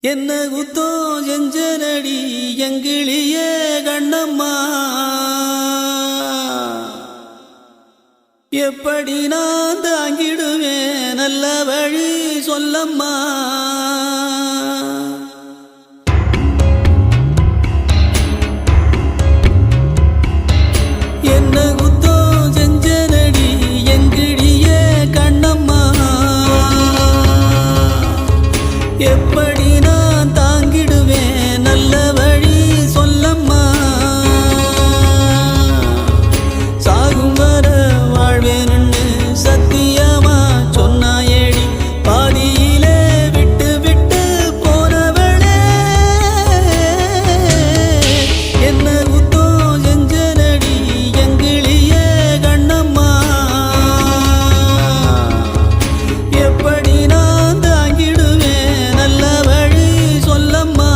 என்ன குத்தோ செஞ்சனடி எங்கிளியே கண்ணம்மா, எப்படி நான் தாங்கிடுவேன் நல்ல வழி சொல்லம்மா. என்ன குத்தோ செஞ்சனடி எங்கிளியே கண்ணம்மா, எப்படி நான் தாங்கிடுவேன் நல்ல வழி சொல்லம்மா. சாகும் வர வாழ்வேன்னு சத்தியமா சொன்னாயேடி, பாதியிலே விட்டு விட்டு போனவளே. என்ன குத்தோ செஞ்சனடி எங்கிளியே கண்ணம்மா, எப்படி நான் தாங்கிடுவேன் நல்ல வழி சொல்லம்மா.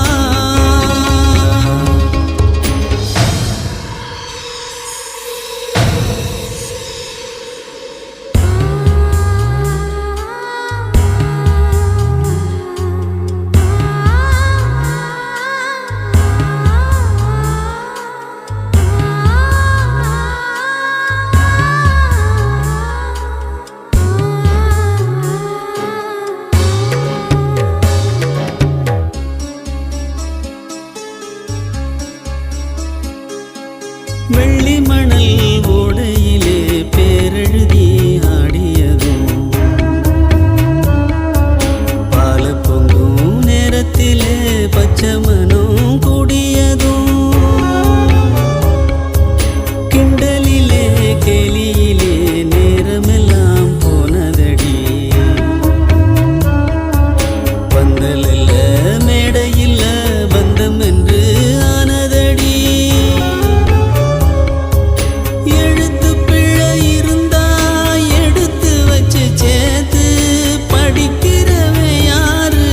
வெள்ளி மணல் ஓடையிலே பேரெழுதி ஆடியதும், பால பொங்கும் நேரத்திலே பச்சை மனம் கூடியதும், கிண்டலிலே கேலியிலே நேரமெல்லாம் போனதடி, பந்தலில்ல மேடையில்ல பந்தம் என்று ஆனதடி. எழுத்து பிழை இருந்தா எடுத்து வச்சு சேர்த்து படிக்கிறவன் யாரு,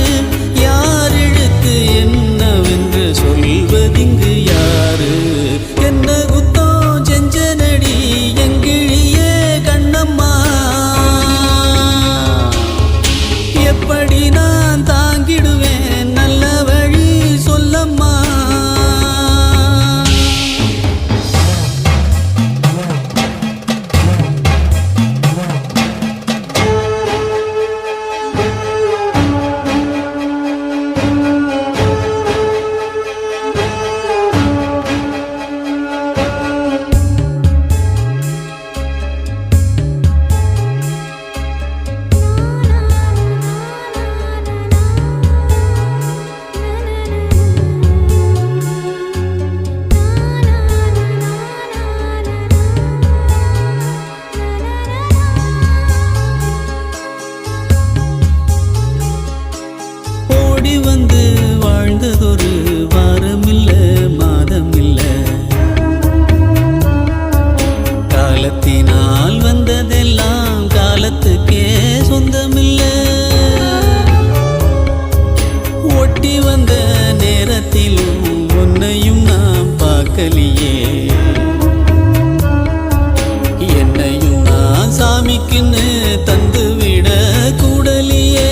யார் எழுத்து என்னவென்று சொல்வதிங்கு யாரு. என்ன குத்தோ செஞ்சனடி எங்கிழியே கண்ணம்மா, எப்படி நான் தாங்கிடுவேன் நல்ல வழி சொல்லம்மா. ஓடி வந்து வாழ்ந்ததொரு வாரமில்ல மாதமில்ல, காலத்தினால் வந்ததெல்லாம் காலத்துக்கே சொந்தமில்ல. ஒட்டி வந்த நேரத்திலும் உன்னையும் நான் பார்க்கலையே, என்னையும் நான் சாமிக்குன்னு தந்து விட கூடலியே.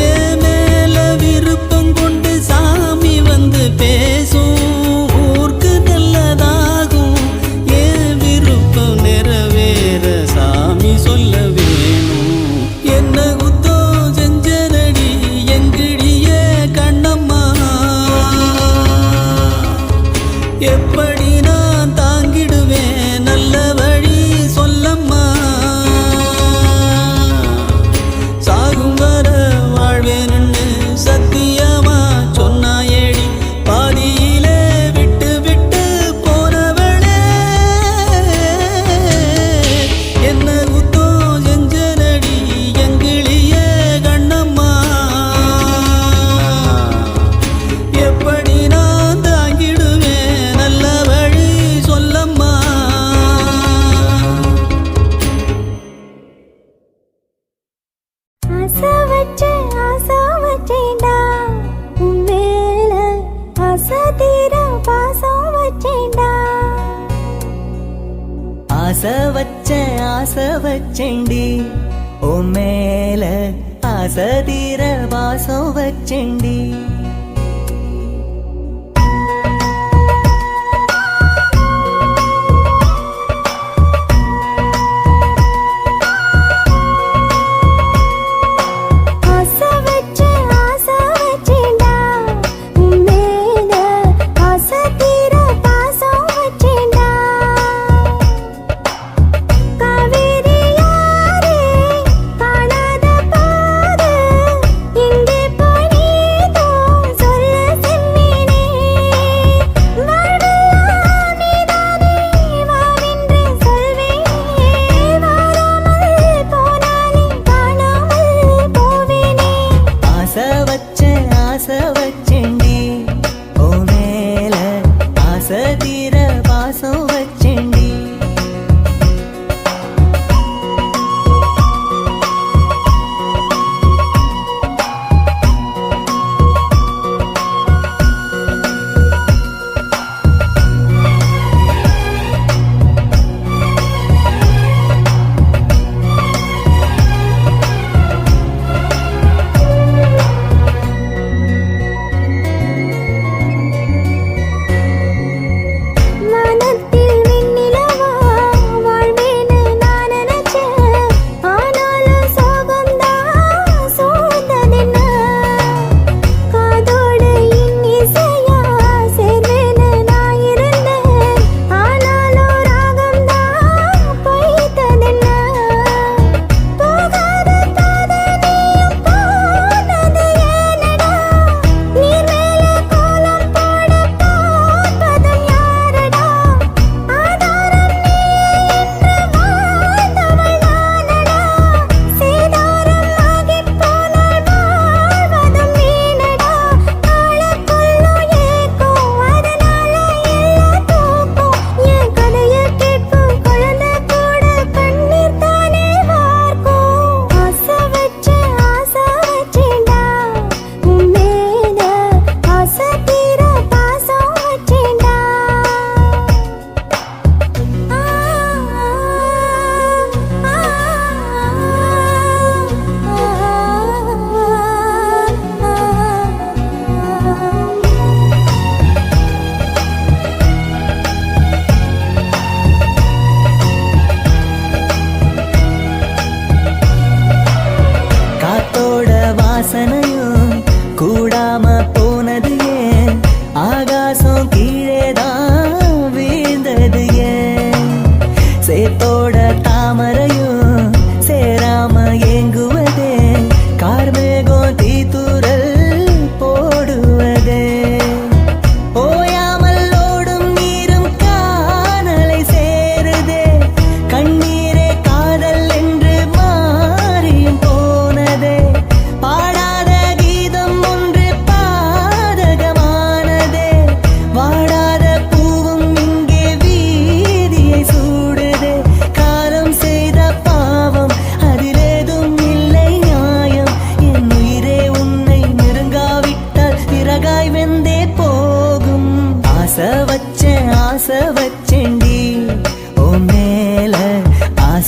என் மேல விருப்பம் கொண்டு சாமி வந்து பேசும், ஊருக்கு நல்லதாகும். என் விருப்பம் நிறைவேற சாமி சொல்ல வேணும். என்ன குத்தோ செஞ்சனடி எங்கிழியே கண்ணம்மா, எப்படி நான் தாங்கிடுவேன் நல்ல வழி சொல்லம்மா. சாகும் வர வாழ்வேன்னு சத்தியமா சொன்னாயேடி, பாதியிலே விட்டு விட்டு போனவளே. என்ன குத்தோ செஞ்சனடி எங்கிழியே கண்ணம்மா, எப்படி நான் தாங்கிடுவேன் நல்ல வழி சொல்லம்மா. ஆசை வச்சேன்டா உன் மேல, ஆசை தீர பாசம் வச்சேன்டா. ஆசை வச்சேன்டி உன் மேல, ஆசதீர பாசம் வச்சேண்டி.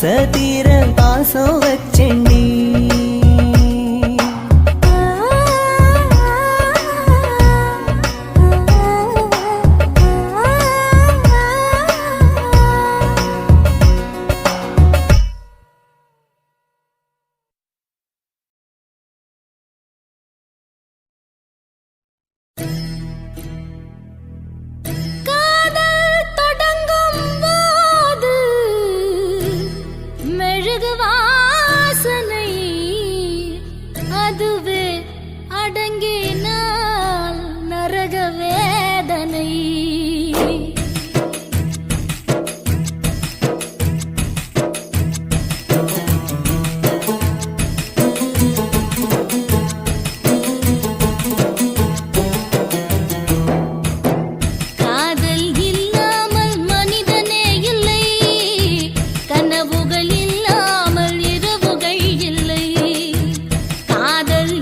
ஆசதீர பாசம் வச்சேண்டி. கனவுகள் இல்லாமல் இரவுகள் இல்லை. காதல்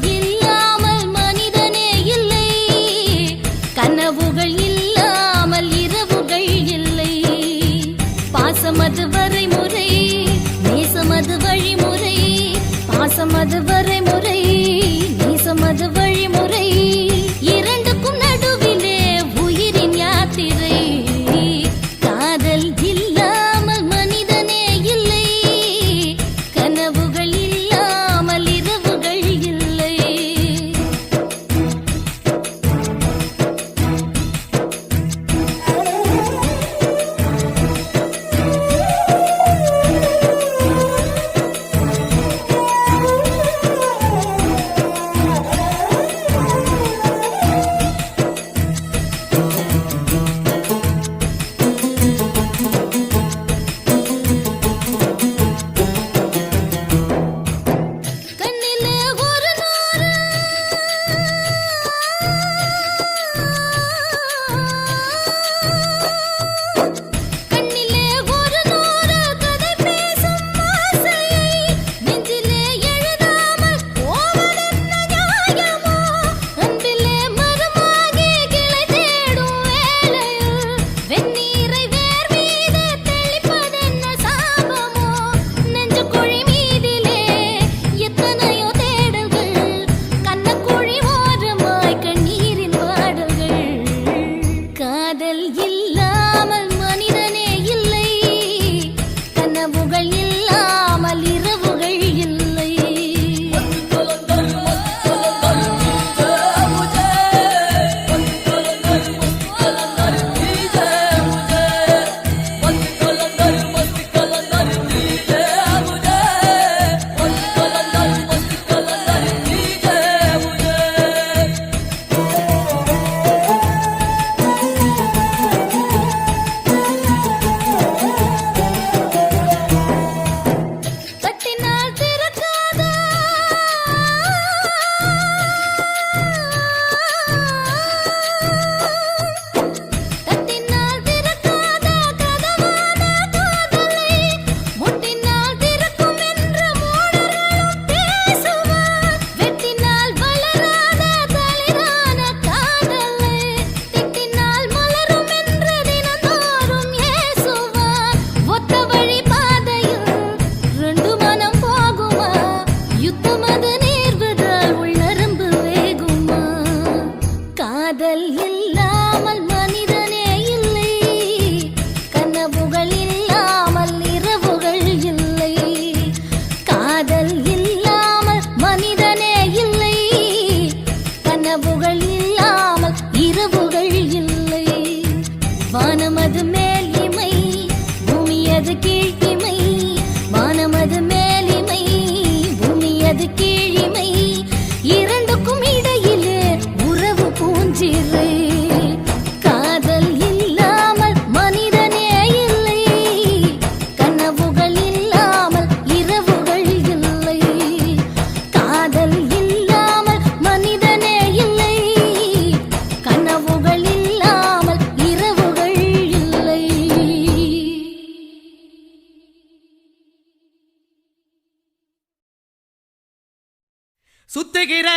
சுத்துகிற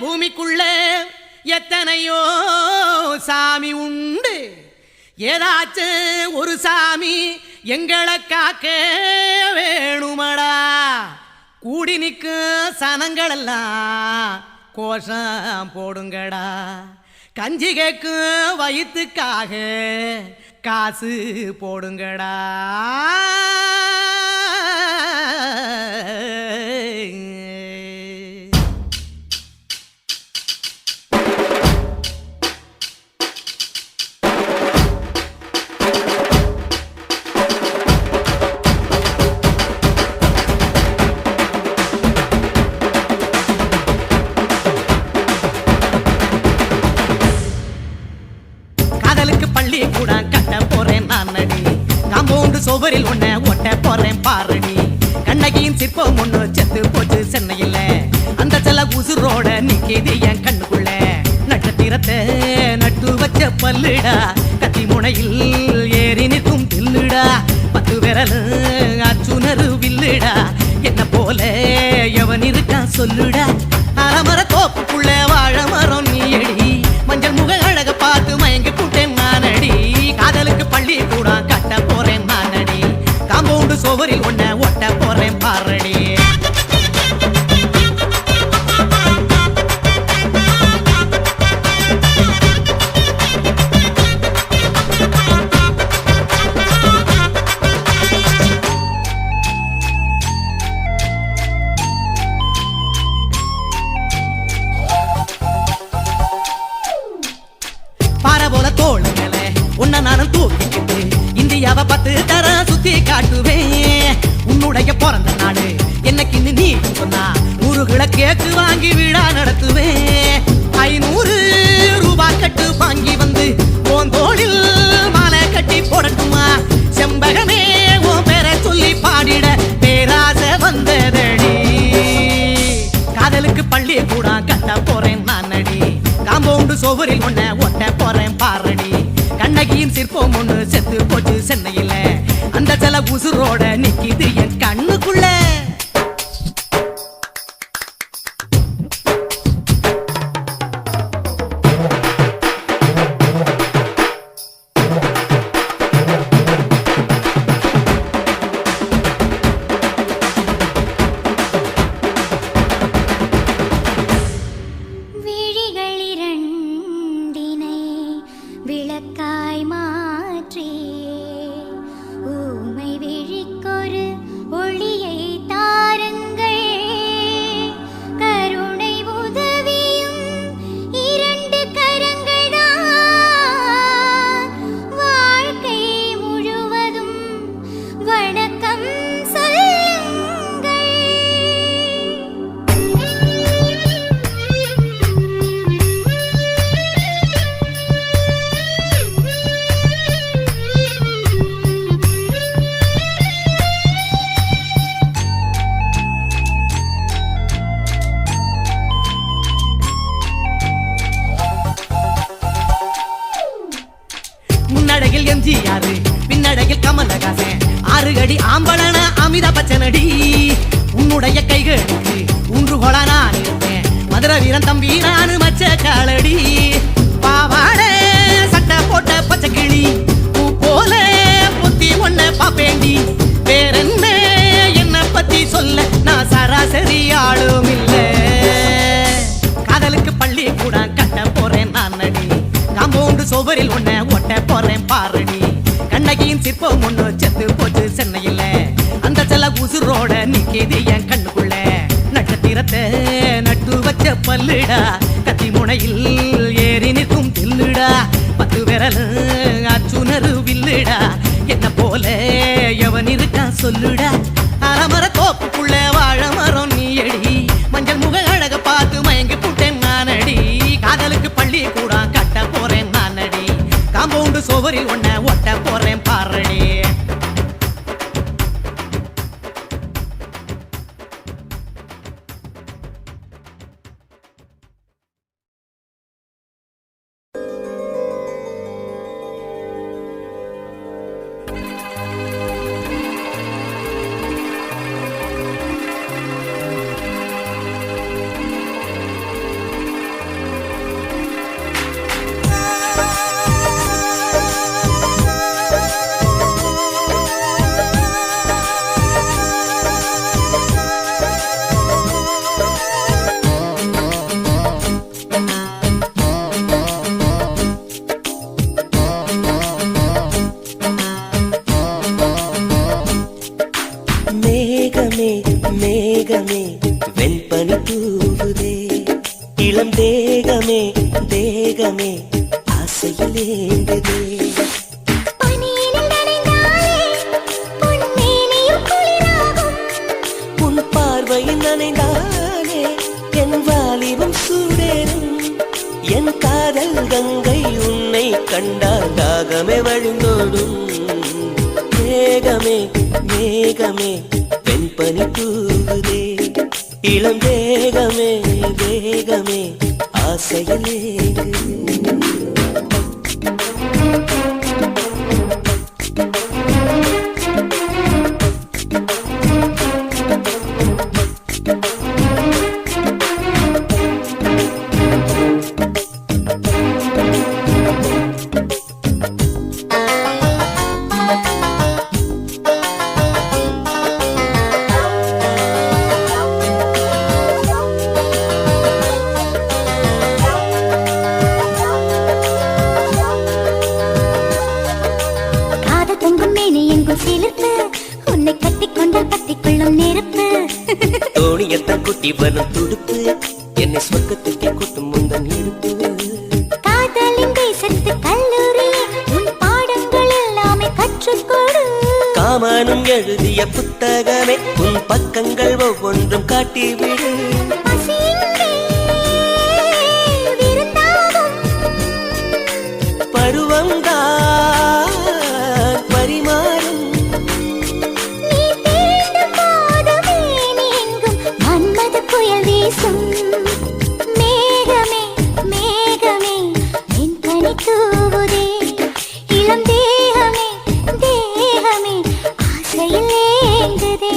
பூமிக்குள்ள எத்தனையோ சாமி உண்டு. ஏதாச்சும் ஒரு சாமி எங்களை காக்க வேணுமடா. கூடி நிற்கும் சனங்களெல்லாம் கோஷம் போடுங்கடா. கஞ்சி கேக்கும் வயிற்றுக்காக காசு போடுங்கடா. சோவரில் ஒன்ன ஒட்ட போறேன் பாரடி. கண்ணகியின் சிற்பம் ஒண்ணு செத்து போச்சு சென்னையில். அந்த செல உசுரோட நிக்கிது என் கண்ணுக்குள்ள. நட்சத்திரத்தை நட்டு வச்ச பல்லுடா. கத்தி முனையில் ஏறி நிற்கும் தில்லுடா. 10 விரல் அச்சுணரு வில்லுடா. என்ன போல எவன் இருக்கான் சொல்லுடா. அலமர தோப்புக்குள்ள வாழ மரம் நீயடி. மஞ்சள் முக அழக பார்த்து மயங்கி கூட்டேன் நானடி. காதலுக்கு பள்ளி கூட கட்ட போறேன் நானடி. காம்பவுண்டு சோவரில் ஒன்ன ஒட்ட போறேன் பாரடி. நானும் தூக்கிக்கிட்டு இந்தியாவை 10 தரம் சுத்தி காட்டுவேன். உன்னுடைய பிறந்த நாடு என்னைக்கு நீ சொன்னா 100 கேக்கு வாங்கி விழா நடத்துவேன். 500 ரூபாய் கட்டு வாங்கி வந்து உன் தோளில் மாலை கட்டி போடட்டுமா. செம்பகமே உன் பேரை சொல்லி பாடிட பேராசை வந்ததடி. காதலுக்கு பள்ளி கூட கட்ட போறேன் நானடி. காம்பவுண்டு சோவரில் ஒன்ன ஒட்ட போறேன் பாரடி. கண்ணகியின் சிற்பம் ஒண்ணு செத்து போச்சு சென்னையில். அந்த செல உசுரோட நிக்கிது என் கண்ணுக்குள்ள. விளக்காய் மாற்றி ஊமை விழிக்கொரு ஒளியை தாருங்கள். கருணை உதவியும் 2 கரங்கள்தான். வாழ்க்கை முழுவதும் வணக்கம் முன்னடையில் எம்ஜிஆர் பின்னடையில் கமலஹாசன் 6 அடி ஆம்பளன அமிதாப் பச்சனடி. உன்னுடைய கைகளுக்கு ஊன்றுகோல நான் இருப்பேன். மதுரை வீரன் தம்பி நானு மச்ச காலடி. பாவாட சட்டை போட்ட பச்சை கிளி பூ போல பொத்தி ஒன்ன பாப்பேண்டி. வேறென்ன என்ன பத்தி சொல்ல நான் சராசரி ஆளும் இல்ல. காதலுக்கு பள்ளி கூட கட்ட போறேன் நானடி. காம்பவுண்டு சோவரில் ஒன்ன ஒட்ட போறேன் பாரடி. கண்ணகியின் சிற்பம் ஒண்ணு செத்து போச்சு சென்னையில். அந்த செல உசுரோட நிக்கிது என் கண்ணுக்குள்ள. நட்சத்திரத்தை நட்டு வச்ச பல்லுடா. கத்தி முனையில் ஏறி நிற்கும் தில்லுடா. 10 விரல் அச்சுணரு வில்லுடா. என்ன போல எவன் இருக்கான் சொல்லுடா. அலமர தோப்புக்குள்ள வாழ மரம் நீயடி. மஞ்சள் முக அழக பார்த்து மயங்கி கூட்டேன் நானடி. காதலுக்கு பள்ளி கூட கட்ட போறேன் நானடி. காம்பவுண்டு சோவரில் ஒன்ன ஒட்ட போறேன் பாரடி. இளம் தேகமே தேகமே ஆசையில் ஏங்குதே. பனியினில் நனைந்தாலே பொன்மேனியும் குளிராகும். உன் பார்வையில் நனைந்தாலே என் வாலிபம் சூடேறும். என் காதல் கங்கை உன்னை கண்டால் தாகமே வழிந்தோடும். மேகமே மேகமே பெண்பனி தூவுதே. இளம் தேகமே தேகமே ஆசையில் ஏங்குதே. உன்னை கட்டிக்கொண்டால் பத்திக்கொள்ளும் நெருப்பு. தோணியத்தான் குட்டி வரும் துடுப்பு என்னை சொர்க்கத்துக்கே கூட்டும் முந்தன் இடுப்பு. காதலின் தேசத்து கல்லூரி உன் பாடங்கள் எல்லாமே கற்றுக்கொடு. காமனும் எழுதிய புத்தகமே உன் பக்கங்கள் ஒவ்வொன்றும் காட்டிவிடு. பருவம்தான் பரிமாறும். மன்மத புயல் வீசும். மேகமே மேகமே என் பனி தூவுதே. இளம் தேகமே தேகமே ஆசையில் ஏங்குதே.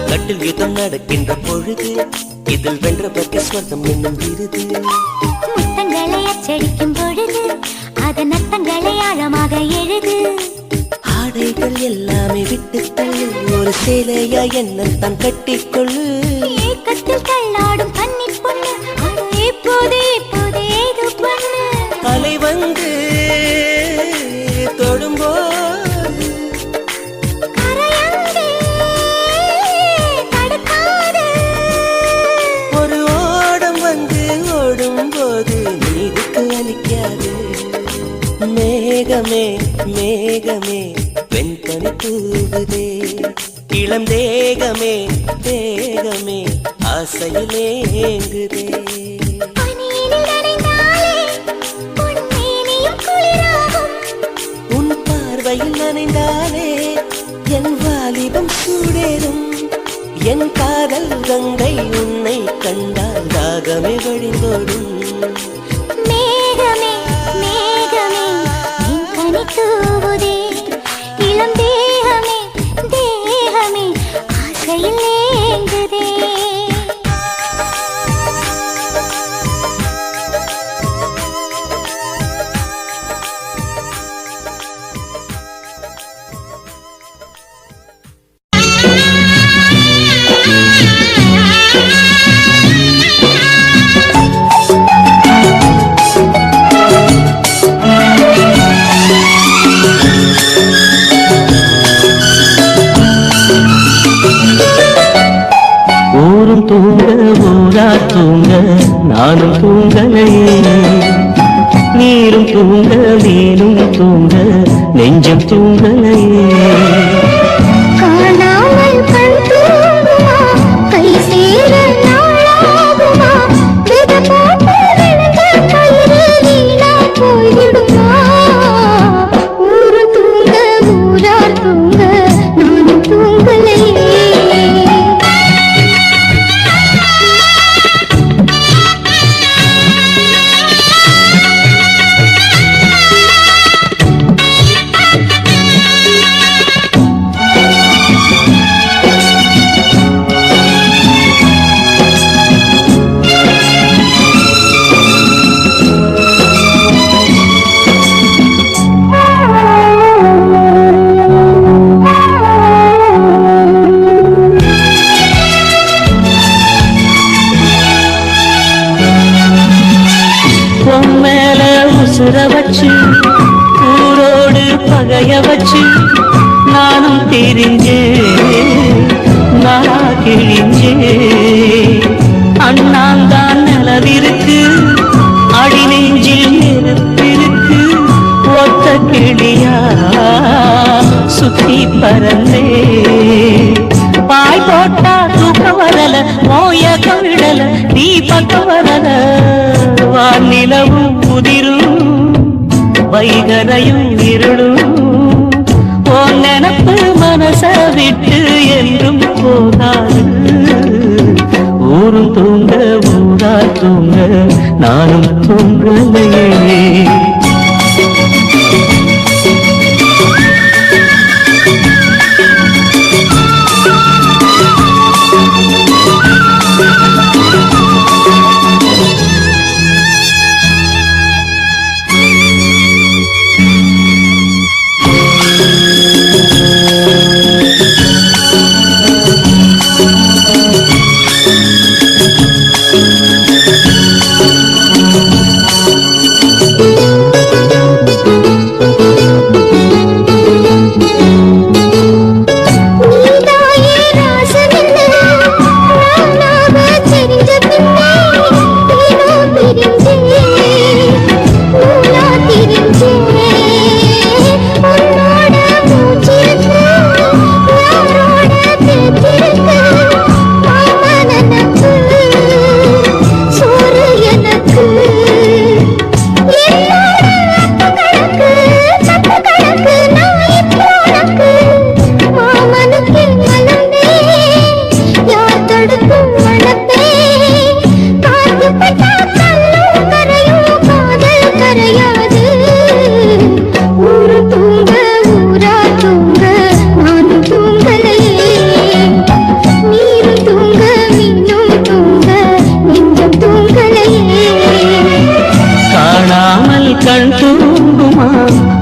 கட்டில் யுத்தம் நடக்கின்ற பொழுது இதில் வென்றவர்க்கு ஸ்வர்க்கம் என்னும் விருது. முத்தங்களை அச்சடிக்கும் பொழுது அதன் அர்த்தங்களை ஆழமாக எழுது. ஆடைகள் எல்லாமே விட்டு தள்ளு. ஒரு சேலையா என்ன தான் கட்டிக்கொள்ளு. ஏக்கத்தில் தள்ளாடும் கன்னி பொண்ணு எப்போதே எப்போதே ஏதோ பண்ணு. அலை வந்து தொடும்போது கரையங்கே தடுக்காது. ஒரு ஓடம் வந்து ஓடும் போது நீருக்கு அளிக்காது. மேகமே மேகமே வெண்பனி தூவுதே. இளம் தேகமே தேகமே ஆசையில் ஏங்குதே. பனியினில் நனைந்தாலே பொன்மேனியும் குளிராகும். உன் பார்வையில் நனைந்தாலே என் வாலிபம் சூடேறும். என் காதல் கங்கை உன்னை கண்டால் தாகமே வழிந்தோடும். மேகமே மேகமே என் பனி தூவுதே. இளம் தேகமே தேகமே ஆசையில் ஏங்குதே. ஊரும் தூங்க ஊரா தூங்க நானும் தூங்கலையே. நீரும் தூங்க நீரும் தூங்க நெஞ்சம் தூங்கலையே. காணாமல் கண் தூங்குமா கை சேர நாளாகுமா. வித போட்டு விழுந்த கயிறு வீணா போய்விடுமா. ஊரு தூங்க ஊரார் தூங்க நானும் தூங்கலையே. வச்சு நானும் தெரிஞ்சேன் நானா கிழிஞ்சேன் அண்ணாந்தான் நிலவிருக்கு அடி நெஞ்சில் நெருப்பிருக்கு ஒத்த கிளியா சுத்தி பறந்தே பாய் போட்டா தூக்கம் வரல மோயக்கம் விடல நீ பக்கம் வரல வானிலவும் முதிரும் வைகரையும் இருளும் ஓ நினப்பு மனச விட்டு என்றும் போகாது ஊரும் தூங்க ஊரா தூங்க நானும் தூங்கலையே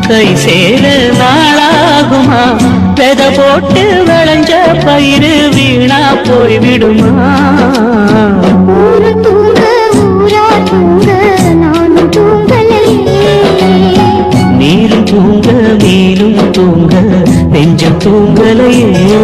கை சேர நாளாகுமா வெத போட்டு விளைஞ்ச பயிறு வீணா போய்விடுமா நீரும் தூங்க நீரும் தூங்க நெஞ்சம் தூங்கலையே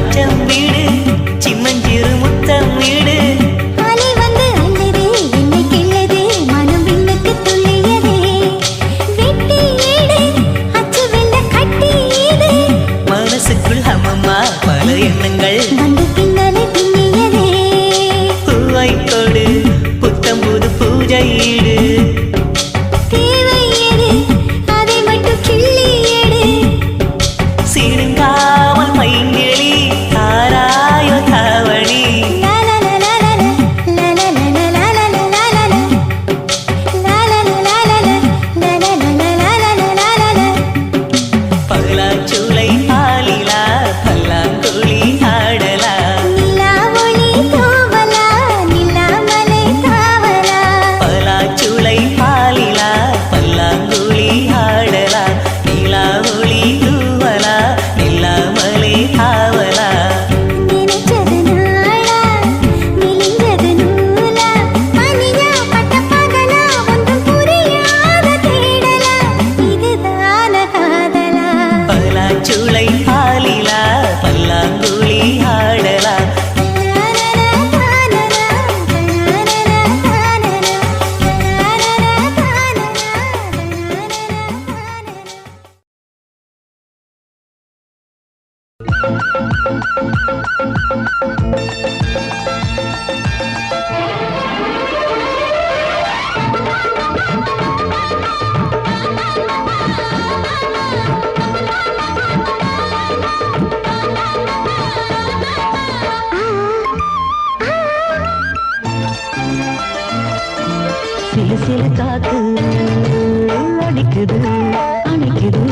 அச்சம் வீடு சின்னஞ்சிறு முத்தம் வீடு அலை வந்து அல்லது என்னை கிள்ளது மனம் விண்ணுக்கு துள்ளியதே வெட்டி ஏடு அச்சு வெள்ள கட்டி ஈடு மனசுக்குள் அம்மம்மா பல எண்ணங்கள் வந்து பின்னலை பின்னியதே பூவை கொடு புத்தம் புது பூஜை ஈடு தேவை எது அதை மட்டும் கிள்ளி எடு சிறுங்காமல் மைங்கிளி தாராயோ தாவணி பல்லாச்சூளை ஆலிலா பல்லாங்குழி ஆடலா நிலாவொளி தூவலா நிலாமலை தாவலா பல்லாச்சூளை ஆலிலா பல்லாங்குழி ஆடலா நிலா ஒளி தூவலா நில்லாமலே ஆவலா நினைச்சது நாளா மெலிஞ்சது நூலா மணியா பட்ட பகலா ஒன்றும் புரியாத தேடலா இதுதான காதலா பல்லாச்சூளை ஆலிலா பல்லாங்குழி ஆடலா சில சில காத்து அடிக்குது அணைக்குது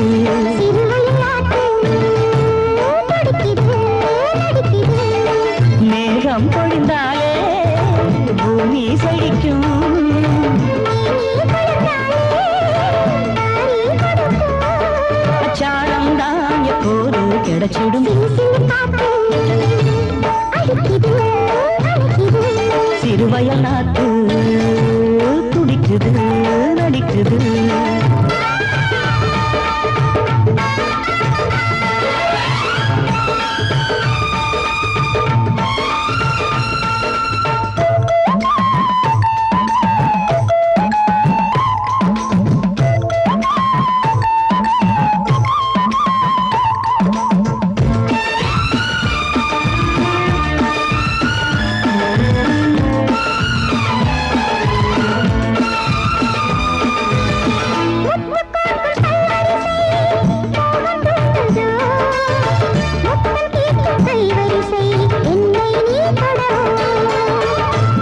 மேகம் பொழிந்தாலே பூமி செழிக்கும் அச்சாரம் தான் எப்போது கிடைச்சிடும் சிறுவயல் நாத்து துடிக்குது நடிக்குது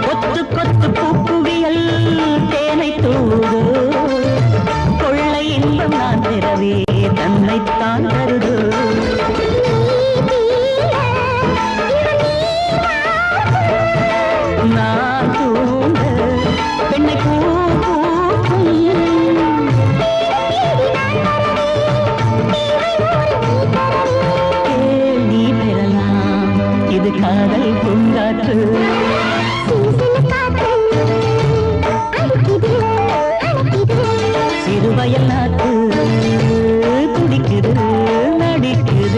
கொத்து கொத்து பூக்குவியல் தேனை தூது கொள்ளை இன்பம் நான் பெறவே தன்னைத்தான் தருது நான் தூங்க பெண்ணை பூ பூக்கும் கேள்வி பெறலாம் இது காதல் பூங்காற்று சிறுவயல் நாட்டு துடிக்குது நடிக்குது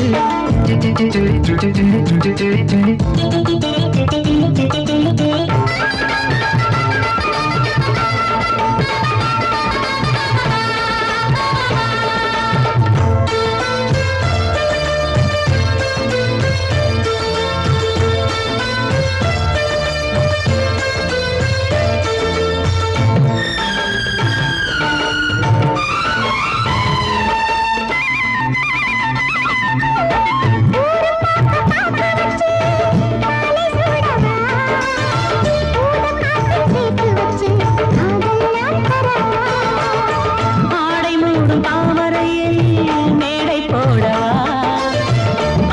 ஆடை மூடும் தாமரையில் மேடை போடவா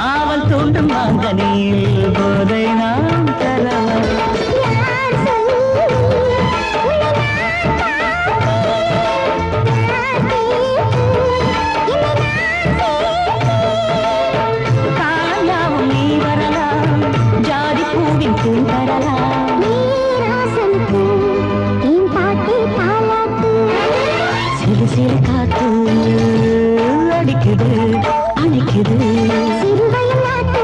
ஆவல் தூண்டும் மாங்கனியில் போதை நாம் தரவா காயாவும் நீ வரலாம் ஜாதி பூவின் தேன் தரலாம் சிறு சிறு காத்து அடிக்குது அணைக்குது சிறுவயல் நாட்டு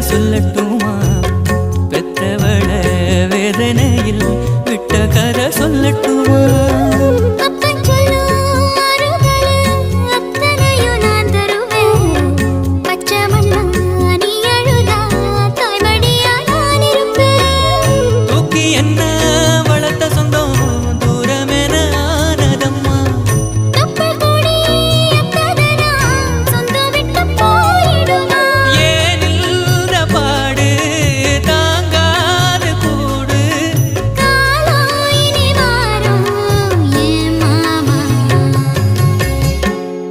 சொல்லட்டுமா பெத்தவள வேதனையில் விட்ட கதை சொல்லட்டுமா அப்பன் சொல்லும் ஆறுதலு அத்தனையும் நான் தருவேன் பச்சை மண்ணா நீ அழுதா தாய்மடியா நான் இருப்பேன் தூக்கி என்ன வளர்த்த சொந்தம் தூரமென ஆனதம்மா தொப்புள் கொடி அத்ததனா சொந்தம் விட்டு போயிடுமா ஏனில்ற பாடு தாங்காது கூடு காலம் இனி மாறும் ஏன் மாமா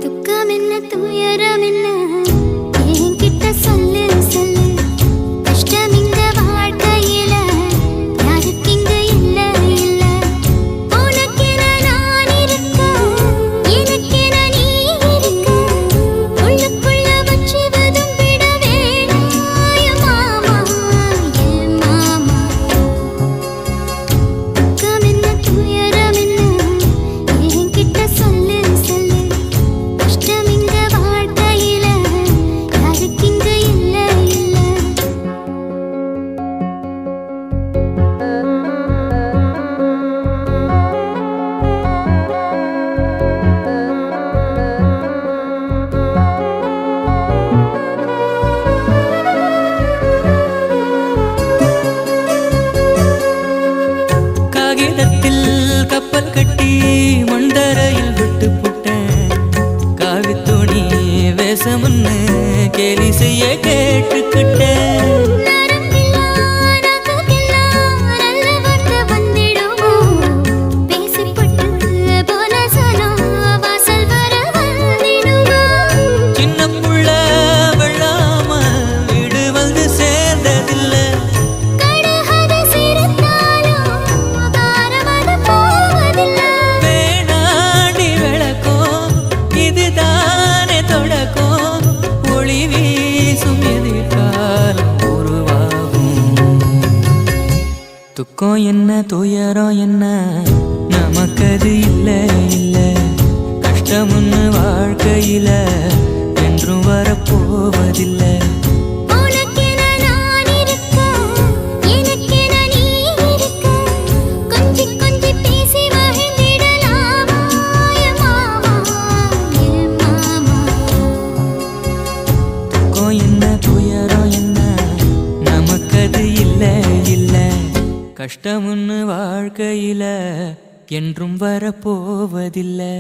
துக்கம் என்ன துயரம் என்ன என்கிட்ட சொல்லு சொல்லு கஷ்டம் இந்த வாழ்க்கையில யாருக்கு இங்க இல்ல இல்ல உனக்கென நான் இருக்க எனக்கென நீ இருக்க உள்ளுக்குள்ள வச்சு விட வேணாம் என் மாமா என் மாமா துக்கம் என்ன துயரம் என்ன என்கிட்ட சொல்லு சொல்லு கஷ்டம் இந்த வாழ்க்கையில யாருக்கு இங்க இல்ல இல்ல காகிதத்தில் கப்பல் கட்டி மண்டரையில் விட்டு புட்டேன் காவி துணி வேஷமுன்னு கேலி செய்ய கேட்டுக்கிட்டேன் நரம்பில்லா நகமில்லா நல்ல வார்த்தை வந்திடுமோ பேசிப்பட்டு போன சனம் வாசல் வர வந்திடுமோ சின்ன புள்ள வெள்ளாம வீடு வந்து சேர்ந்ததில்ல கடுகதை சிரித்தாலும் காரமது போவதில்லை வேணாடி விளக்கும் இதுதானே தொடக்கும் ஒளி வீசும் எதிர்காலம் உருவாகும் துக்கம் என்ன துயரம் என்ன நமக்கது இல்ல இல்ல கஷ்டம்னு வாழ்க்கையில என்றும் வரப்போவதில்லை உனக்கென நான் இருக்க எனக்கென நீ இருக்க கொஞ்சி கொஞ்சி பேசி மகிழ்ந்திடலாமா என் மாமா என் மாமா துக்கம் என்ன துயரம் என்ன நமக்கது இல்ல இல்ல கஷ்டம்னு வாழ்க்கையில என்றும் வரப்போவதில்லை